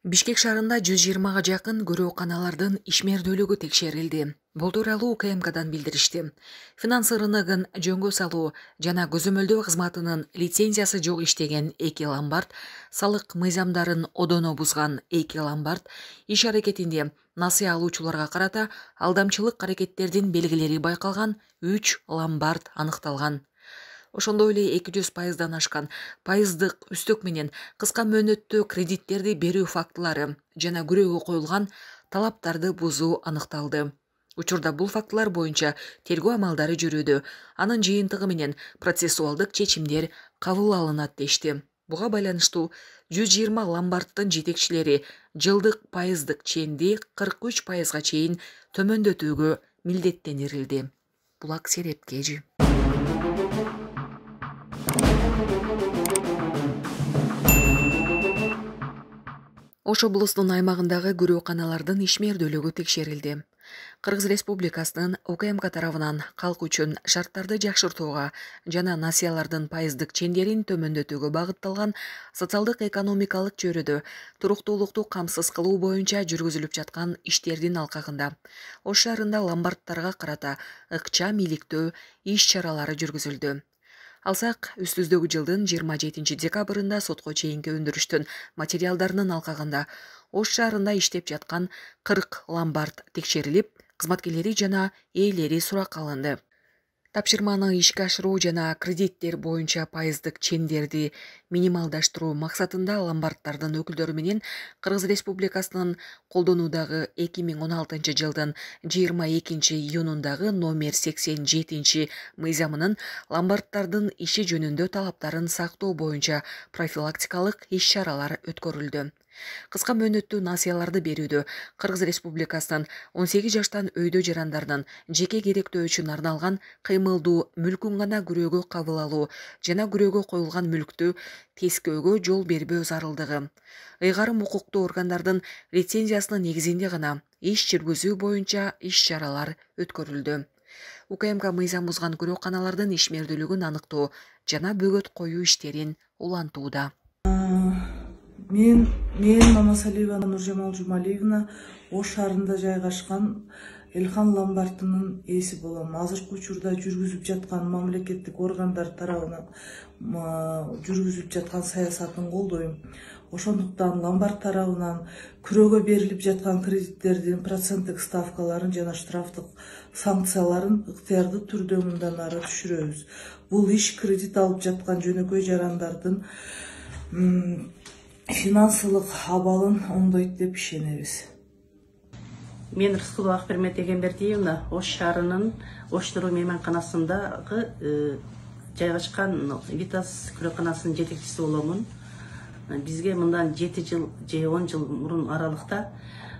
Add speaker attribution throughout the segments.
Speaker 1: Бишкек шаарында 120-га жакын көрөөканалардын ишмердүүлүгү текшерилди. Бул тууралуу УКМКдан билдиришти. Финанс рыногун жөнгө салуу жана көзөмөлдөө кызматынын лицензиясы жок иштеген 2 ломбард, салык мыйзамдарын одоно бузган 2 ломбард, иш аракетинде насыя алуучуларга карата алдамчылык аракеттердин белгилери байкалган 3 ломбард аныкталган. Ошондой эле 200%дан ашкан пайыздык үстөк менен кыска мөөнөттүү кредиттерди берүү фактылары жана күрөөгө коюлган талаптарды бузуу аныкталды. Учурда бул фактылар боюнча тергөө амалдары жүрүүдө, анын жыйынтыгы менен процессуалдык чечимдер кабыл алынат дешти. Буга байланыштуу 120 ломбарддын жетекчилери жылдык пайыздык ченди 43%га чейин төмөндөтүүгө милдеттенирилди. Булак Серепкежи. Ош облусунун аймагындагы көрөөканалардын ишмердүүлүгү текшерилди. Кыргыз Республикасынын УКМК тарабынан калк үчүн шарттарды жакшыртууга жана насыялардын пайыздык чендерин төмөндөтүүгө багытталган социалдык экономикалык чөйрөдө туруктуулукту камсыз кылуу боюнча жүргүзүлүп жаткан иштердин алкагында Ош шаарында ломбардтарга карата ыкчам иликтөө иш чаралары жүргүзүлдү. Алсак, үстүздөгү жылдын 27 декабрында сотко чейинки өндүрүштүн материалдарынын алкагында Ош шаарында иштеп жаткан 40 ломбард текшерилип, кызматкерлери жана ээлери суракка алынды. Тапшырманы ишке ашыруу жана кредиттер боюнча пайыздык чендерди минималдаштыруу максатында ломбардтардын өкүлдөрү менен Кыргыз Республикасынын колдонуудагы 2016 жылдын 22 июнундагы номер 87 мыйзамынын ломбардтардын иши жөнүндө талаптарын сактоо боюнча профилактикалык иш-чаралар өткөрүлдү. Кыска мөөнөттүү насыяларды берүүдө Кыргыз Республикасынын 18 жаштан өйдө жарандардын жеке керектөө үчүн арналган кыймылдуу мүлкүн гана күрөөгө кабыл алуу жана күрөөгө коюлган мүлктү тескөөгө жол бербөө зарылдыгы, ыйгарым укуктуу органдардын лицензиясынын негизинде гана иш жүргүзүү боюнча иш-чаралар өткөрүлдү. УКМК мыйзам бузган көрөөканалардын ишмердүүлүгүн аныктоо жана бөгөт коюу иштерин улантууда.
Speaker 2: Мен Мамасалиева Нуржамал Жумалиевна Ош шаарында жайгашкан Элхан ломбардынын ээси болом. Азыркы учурда жүргүзүп жаткан мамлекеттик органдар тарабынан жүргүзүп жаткан саясатын колдойм. Ошондуктан ломбард тарабынан күрөөгө берилип жаткан кредиттердин проценттик ставкаларын жана штрафтык санкцияларын ыктыярдуу түрдө мындан ары түшүрөбүз. Бул иш кредит алып жаткан жөнөкөй жарандардын финансылык абалын оңдойт деп ишенебиз.
Speaker 3: Мен Рыскулова Акбермет Эгембердиевна Ош шаарынын Ош Нуру мейманканасындагы жайгашкан Витас күрөөканасынын жетекчиси боломун. Бизге мындан 7 жыл же 10 жыл мурун аралыкта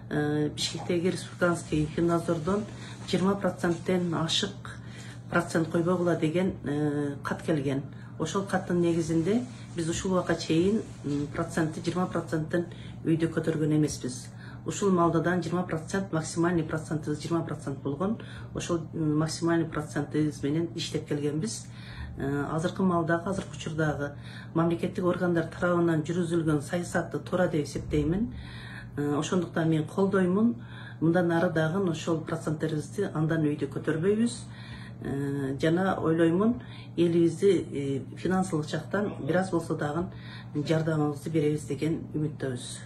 Speaker 3: Бишкектеги республиканский финнадзордон 20%тен ашык процент койбогула деген кат келген. Ошол каттын негизинде биз ушул убакка чейин 20%тен өйдө көтөргөн эмеспиз. Ушул малдадан 20%, максимальный процентибиз 20% болгон. Ошол максимальный процентибиз менен иштеп келгенбиз. Азыркы малдагы, азыркы учурдагы мамлекеттик органдар тарабынан жүргүзүлгөн саясатты туура деп эсептеймин. Ошондуктан мен колдоймун. Мындан ары дагы ошол проценттерибизди андан өйдө көтөрбөйбүз. Жана ойлоймун, элибизди финансылык жактан бир аз болсо дагы жардамыбызды беребиз деген үмүттөбүз.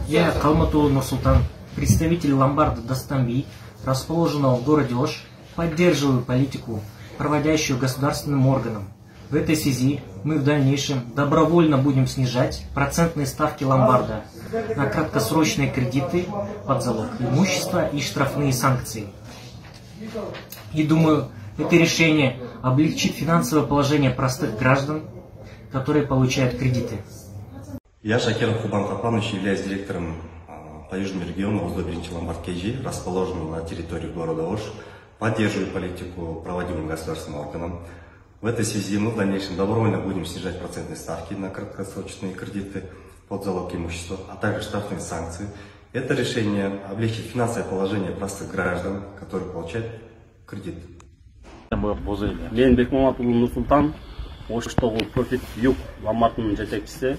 Speaker 4: Я, Калматулло Нурсултан, представитель ломбарда Достамби, расположенного в городе Ош, поддерживаю политику, проводящую государственным органам. В этой связи мы в дальнейшем добровольно будем снижать процентные ставки ломбарда на краткосрочные кредиты под залог имущества и штрафные санкции. И думаю, это решение облегчит финансовое положение простых граждан, которые получают кредиты.
Speaker 5: Я, Шакиров Кубан Капанович, являюсь директором по Южному региону ОЗДО-1 ломбард КЖ, расположенного на территории города Ош. Поддерживаю политику, проводимую государственным органом. В этой связи мы в дальнейшем добровольно будем снижать процентные ставки на краткосрочные кредиты под залог имущества, а также штрафные санкции. Это решение облегчит финансовое положение простых граждан, которые получают кредит.
Speaker 6: Мен Бекмаматулло Нурсултан, Оштогу Профит Юг ломбардынын жетекчиси.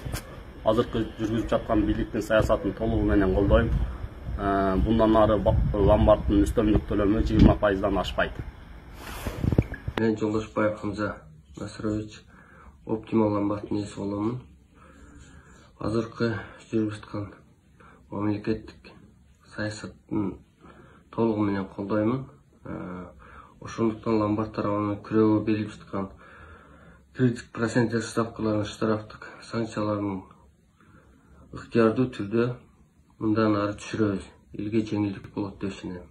Speaker 6: азыркы жүргүзүп жаткан бийликтин саясатын толугу менен колдойм. Bundan ары ломбардтын үстөмдүк төлөмү 20%-дан ашпайт.
Speaker 7: Мен Жолдошбаев Хамза Насырович, оптимал ломбардтын ээси боломун. Азыркы жүрүп жаткан мамлекеттик саясаттын толугу менен колдоймун. Ошондуктан ломбард тарабынан күрөөгө берилип жаткан кредит проценттик ставкаларын штрафтык санкцияларын ыктыярдуу түрдө мындан ары түшүрөбүз. Элге жеңилдик болот деп ишенем.